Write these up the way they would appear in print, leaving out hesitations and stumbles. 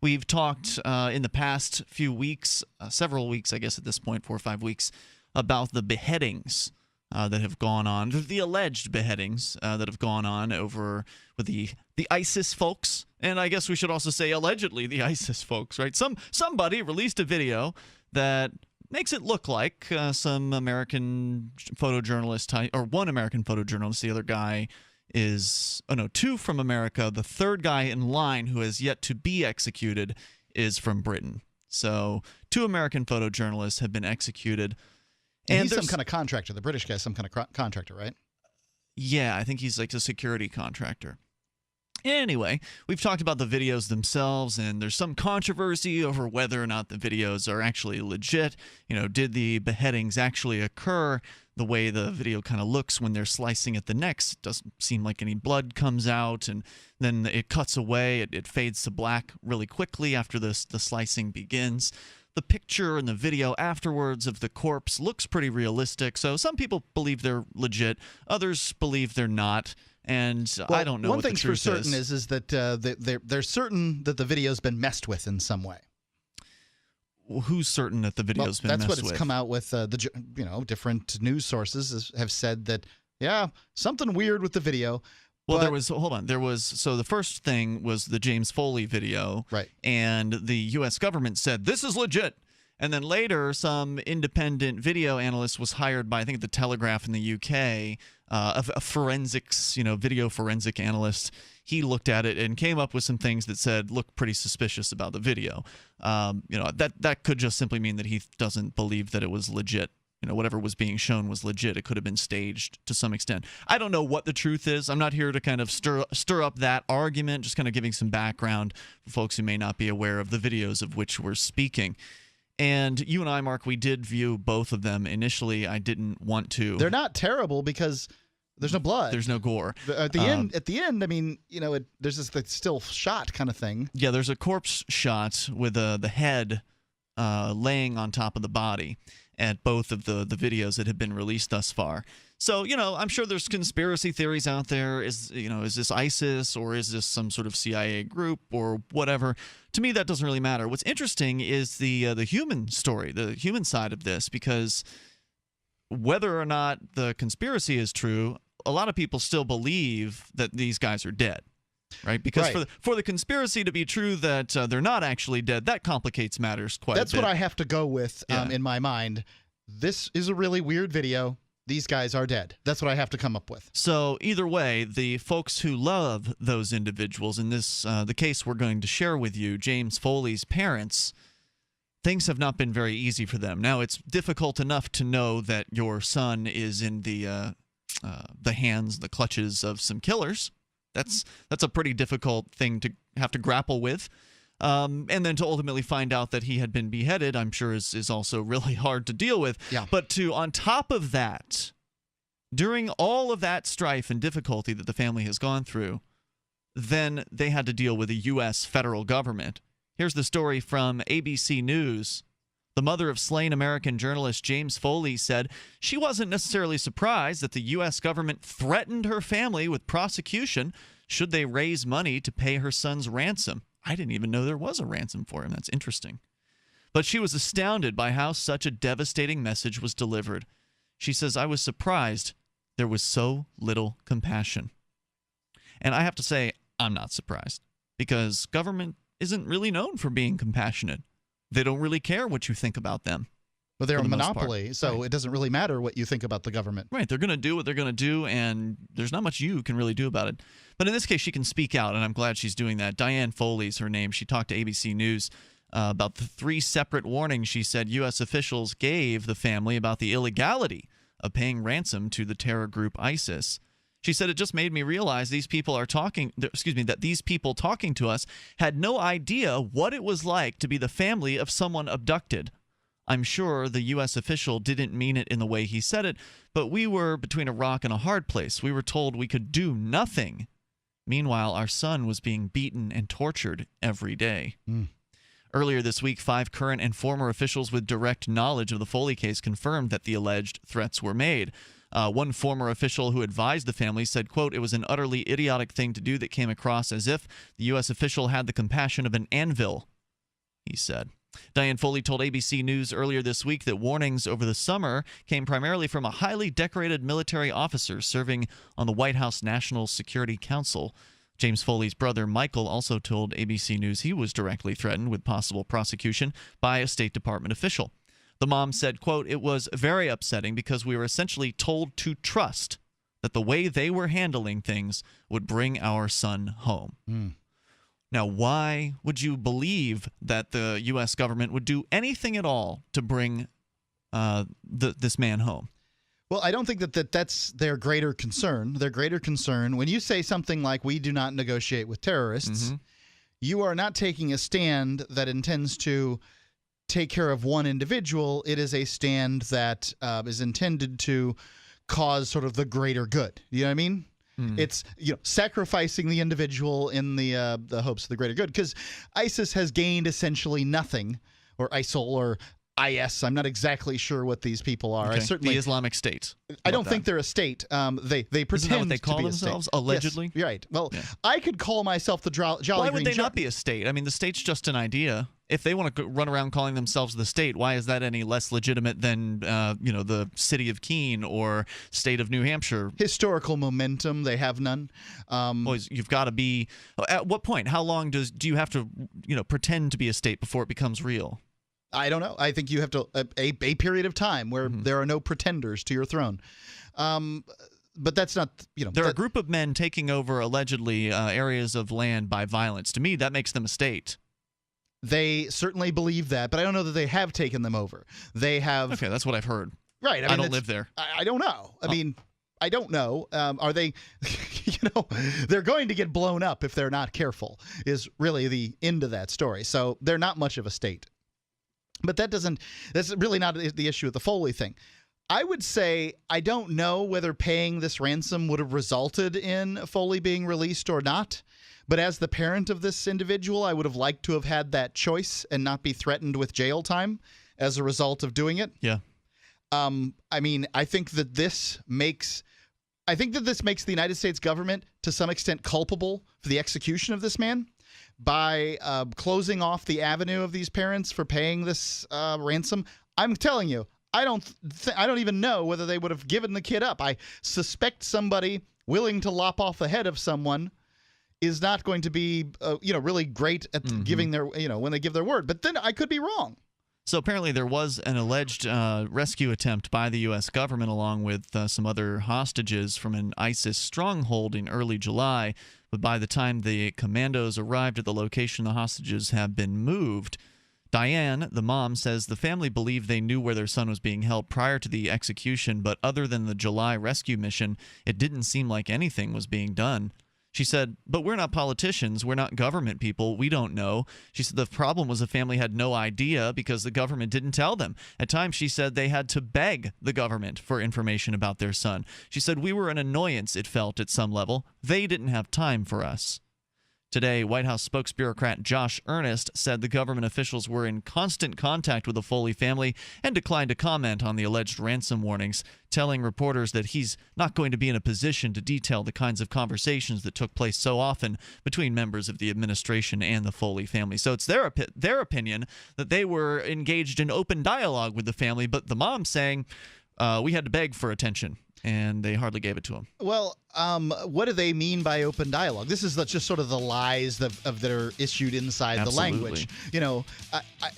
We've talked in the past few weeks, several weeks, I guess at this point, 4 or 5 weeks, about the beheadings that have gone on, the alleged beheadings that have gone on over with the ISIS folks. And I guess we should also say allegedly the ISIS folks, right? Somebody released a video that makes it look like some American photojournalist, or one American photojournalist, the other guy is, two from America. The third guy in line who has yet to be executed is from Britain. So 2 American photojournalists have been executed. And he's some kind of contractor. The British guy's some kind of contractor, right? Yeah, I think he's like a security contractor. Anyway, we've talked about the videos themselves, and there's some controversy over whether or not the videos are actually legit. Did the beheadings actually occur the way the video kind of looks when they're slicing at the necks? It doesn't seem like any blood comes out, and then it cuts away. It fades to black really quickly after the slicing begins. The picture and the video afterwards of the corpse looks pretty realistic, so some people believe they're legit. Others believe they're not. And I don't know what the truth is. One thing's for certain is that they're certain that the video's been messed with in some way. Well, who's certain that the video's been messed with? That's what it's come out with. Different news sources have said that, yeah, something weird with the video. Well, there was so the first thing was the James Foley video, right? And the U.S. government said this is legit. And then later, some independent video analyst was hired by, I think, the Telegraph in the UK, a forensics, video forensic analyst. He looked at it and came up with some things that said look pretty suspicious about the video. That could just simply mean that he doesn't believe that it was legit. Whatever was being shown was legit. It could have been staged to some extent. I don't know what the truth is. I'm not here to kind of stir up that argument, just kind of giving some background for folks who may not be aware of the videos of which we're speaking. And you and I, Mark, we did view both of them. Initially, I didn't want to. They're not terrible because there's no blood. There's no gore. At the end, I mean, there's this still shot kind of thing. Yeah, there's a corpse shot with the head laying on top of the body at both of the videos that have been released thus far. So, I'm sure there's conspiracy theories out there. Is this ISIS or is this some sort of CIA group or whatever? To me, that doesn't really matter. What's interesting is the human story, the human side of this, because whether or not the conspiracy is true, a lot of people still believe that these guys are dead. Right, because for the conspiracy to be true that they're not actually dead, that complicates matters quite a bit. That's what I have to go with in my mind. This is a really weird video. These guys are dead. That's what I have to come up with. So either way, the folks who love those individuals, in this the case we're going to share with you, James Foley's parents, things have not been very easy for them. Now, it's difficult enough to know that your son is in the hands, the clutches of some killers. That's a pretty difficult thing to have to grapple with. And then to ultimately find out that he had been beheaded, I'm sure is also really hard to deal with. Yeah. But on top of that, during all of that strife and difficulty that the family has gone through, then they had to deal with the U.S. federal government. Here's the story from ABC News. The mother of slain American journalist James Foley said she wasn't necessarily surprised that the U.S. government threatened her family with prosecution should they raise money to pay her son's ransom. I didn't even know there was a ransom for him. That's interesting. But she was astounded by how such a devastating message was delivered. She says, I was surprised there was so little compassion. And I have to say, I'm not surprised, because government isn't really known for being compassionate. They don't really care what you think about them. But they're a monopoly, so it doesn't really matter what you think about the government. Right. They're going to do what they're going to do, and there's not much you can really do about it. But in this case, she can speak out, and I'm glad she's doing that. Diane Foley is her name. She talked to ABC News about the 3 separate warnings she said U.S. officials gave the family about the illegality of paying ransom to the terror group ISIS. She said, it just made me realize that these people talking to us had no idea what it was like to be the family of someone abducted. I'm sure the U.S. official didn't mean it in the way he said it, but we were between a rock and a hard place. We were told we could do nothing. Meanwhile, our son was being beaten and tortured every day. Earlier this week, 5 current and former officials with direct knowledge of the Foley case confirmed that the alleged threats were made. One former official who advised the family said, quote, it was an utterly idiotic thing to do that came across as if the U.S. official had the compassion of an anvil he said. Diane Foley told ABC News earlier this week that warnings over the summer came primarily from a highly decorated military officer serving on the White House National Security Council. James Foley's brother, Michael, also told ABC News he was directly threatened with possible prosecution by a State Department official. The mom said, quote, "It was very upsetting because we were essentially told to trust that the way they were handling things would bring our son home." Now, why would you believe that the U.S. government would do anything at all to bring this man home? Well, I don't think that's their greater concern. Their greater concern, when you say something like, "We do not negotiate with terrorists," you are not taking a stand that intends to take care of one individual. It is a stand that is intended to cause sort of the greater good. You know what I mean? It's sacrificing the individual in the hopes of the greater good, because ISIS has gained essentially nothing, or ISIL or IS. I'm not exactly sure what these people are. Okay. I certainly the Islamic State. I don't think they're a state. They pretend Isn't that what they call to be themselves? A state. Allegedly. Yes, right. Well, yeah. I could call myself the Jolly Green. Why would they Giant. not be a state? I mean, the state's just an idea. If they want to run around calling themselves the state, why is that any less legitimate than the city of Keene or state of New Hampshire? Historical momentum, they have none. Well, you've got to be. At what point? How long do you have to pretend to be a state before it becomes real? I don't know. I think you have to a period of time where there are no pretenders to your throne. But that's not, There are a group of men taking over allegedly areas of land by violence. To me, that makes them a state. They certainly believe that, but I don't know that they have taken them over. They have. Okay, that's what I've heard. Right. I don't live there. I don't know. I mean, I don't know. Are they, they're going to get blown up if they're not careful, is really the end of that story. So they're not much of a state. But that's really not the issue with the Foley thing. I would say I don't know whether paying this ransom would have resulted in Foley being released or not. But as the parent of this individual, I would have liked to have had that choice and not be threatened with jail time as a result of doing it. Yeah. I mean, I think that this makes the United States government to some extent culpable for the execution of this man by closing off the avenue of these parents for paying this ransom. I'm telling you, I don't even know whether they would have given the kid up. I suspect somebody willing to lop off the head of someone is not going to be, really great at giving their, when they give their word. But then I could be wrong. So apparently there was an alleged rescue attempt by the U.S. government along with some other hostages from an ISIS stronghold in early July. But by the time the commandos arrived at the location, the hostages have been moved. Diane, the mom, says the family believed they knew where their son was being held prior to the execution, but other than the July rescue mission, it didn't seem like anything was being done. She said, "But we're not politicians. We're not government people. We don't know." She said the problem was the family had no idea because the government didn't tell them. At times, she said they had to beg the government for information about their son. She said, "We were an annoyance, it felt, at some level. They didn't have time for us." Today, White House spokesbureaucrat Josh Earnest said the government officials were in constant contact with the Foley family and declined to comment on the alleged ransom warnings, telling reporters that he's not going to be in a position to detail the kinds of conversations that took place so often between members of the administration and the Foley family. So it's their opinion that they were engaged in open dialogue with the family, but the mom saying we had to beg for attention, and they hardly gave it to him. Well, what do they mean by open dialogue? This is just sort of the lies that are issued inside Absolutely. the language.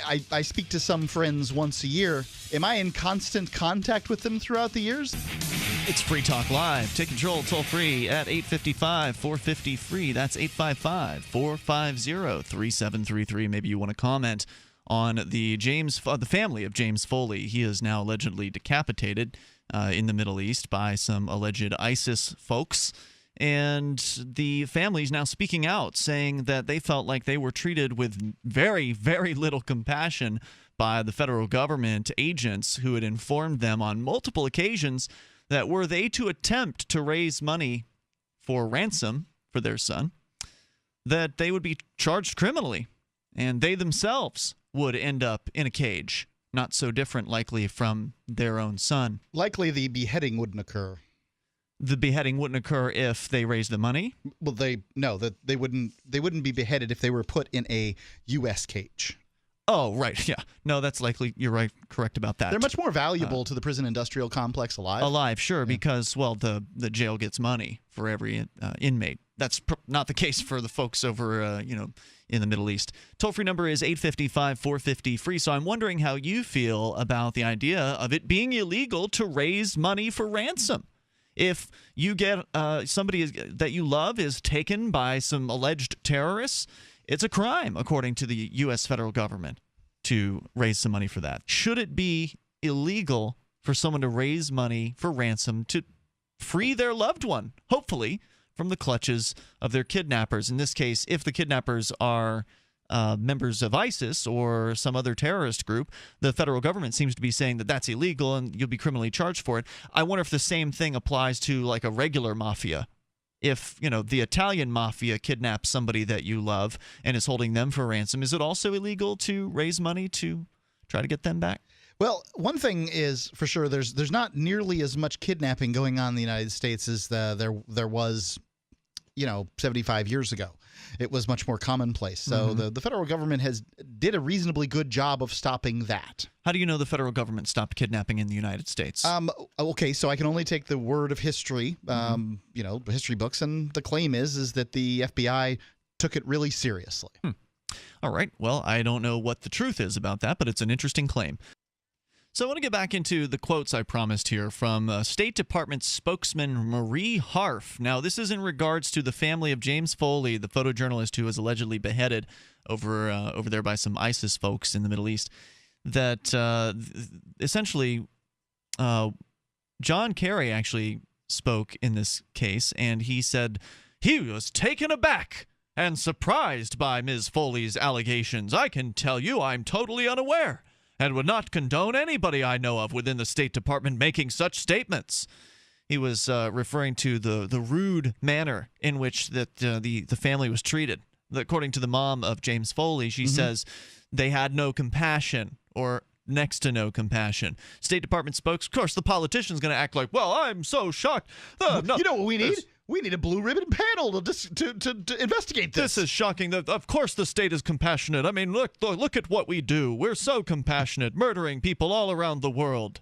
I speak to some friends once a year. Am I in constant contact with them throughout the years? It's Free Talk Live. Take control toll free at 855-450-FREE. That's 855-450-3733. Maybe you want to comment on the family of James Foley. He is now allegedly decapitated in the Middle East by some alleged ISIS folks. And the family's now speaking out, saying that they felt like they were treated with very, very little compassion by the federal government agents who had informed them on multiple occasions that were they to attempt to raise money for ransom for their son, that they would be charged criminally, and they themselves would end up in a cage. Not so different, likely, from their own son. Likely the beheading wouldn't occur. The beheading wouldn't occur if they raised the money? Well, they wouldn't be beheaded if they were put in a U.S. cage. Oh, right. Yeah. No, that's likely. You're right. Correct about that. They're much more valuable to the prison industrial complex alive. Alive, sure, because, well, the jail gets money for every inmate. That's not the case for the folks over, in the Middle East. Toll-free number is 855-450-FREE. So I'm wondering how you feel about the idea of it being illegal to raise money for ransom. If you get somebody that you love is taken by some alleged terrorists, it's a crime, according to the U.S. federal government, to raise some money for that. Should it be illegal for someone to raise money for ransom to free their loved one, hopefully, from the clutches of their kidnappers? In this case, if the kidnappers are members of ISIS or some other terrorist group, the federal government seems to be saying that that's illegal and you'll be criminally charged for it. I wonder if the same thing applies to like a regular mafia. If, the Italian mafia kidnaps somebody that you love and is holding them for ransom, is it also illegal to raise money to try to get them back? Well, one thing is for sure, there's not nearly as much kidnapping going on in the United States as there was, 75 years ago. It was much more commonplace. So the federal government did a reasonably good job of stopping that. How do you know the federal government stopped kidnapping in the United States? Okay, so I can only take the word of history, history books, and the claim is that the FBI took it really seriously. All right. Well, I don't know what the truth is about that, but it's an interesting claim. So I want to get back into the quotes I promised here from State Department spokesman Marie Harf. Now, this is in regards to the family of James Foley, the photojournalist who was allegedly beheaded over there by some ISIS folks in the Middle East. That essentially, John Kerry actually spoke in this case, and he said he was taken aback and surprised by Ms. Foley's allegations. I can tell you I'm totally unaware and would not condone anybody I know of within the State Department making such statements. He was referring to the rude manner in which that the family was treated. According to the mom of James Foley, she says they had no compassion or next to no compassion. State Department spokes, of course, the politician's going to act like, well, I'm so shocked. No, you know what we need? We need a blue ribbon panel to investigate this. This is shocking. Of course the state is compassionate. I mean, look at what we do. We're so compassionate, murdering people all around the world.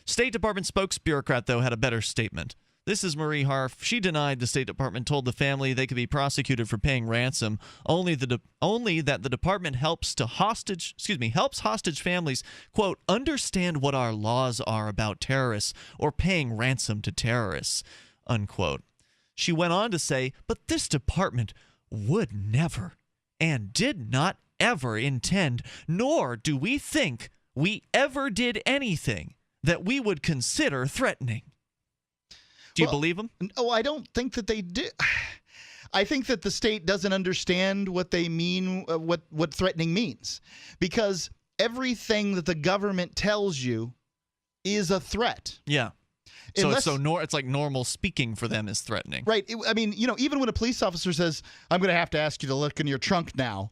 State Department spokesbureaucrat, though, had a better statement. This is Marie Harf. She denied the State Department told the family they could be prosecuted for paying ransom, only that the department helps hostage families, quote, understand what our laws are about terrorists or paying ransom to terrorists, unquote. She went on to say, but this department would never and did not ever intend, nor do we think we ever did anything that we would consider threatening. Do you believe them? No, I don't think that they do. I think that the state doesn't understand what they mean, what threatening means, because everything that the government tells you is a threat. Yeah. So it's like normal speaking for them is threatening. Right. Even when a police officer says, I'm going to have to ask you to look in your trunk now,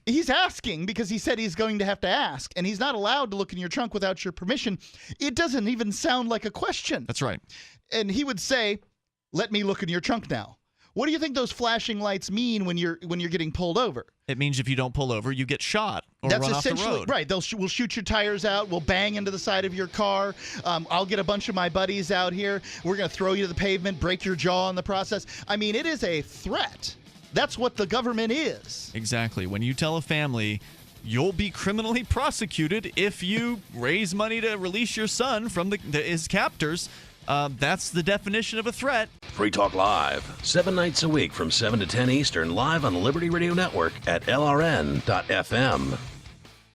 he's asking because he said he's going to have to ask, and he's not allowed to look in your trunk without your permission. It doesn't even sound like a question. That's right. And he would say, let me look in your trunk now. What do you think those flashing lights mean when you're getting pulled over? It means if you don't pull over, you get shot or run off the road. Right. We'll shoot your tires out. We'll bang into the side of your car. I'll get a bunch of my buddies out here. We're going to throw you to the pavement, break your jaw in the process. I mean, it is a threat. That's what the government is. Exactly. When you tell a family you'll be criminally prosecuted if you raise money to release your son from his captors, that's the definition of a threat. Free Talk Live, 7 nights a week from 7 to 10 Eastern, live on the Liberty Radio Network at LRN.FM.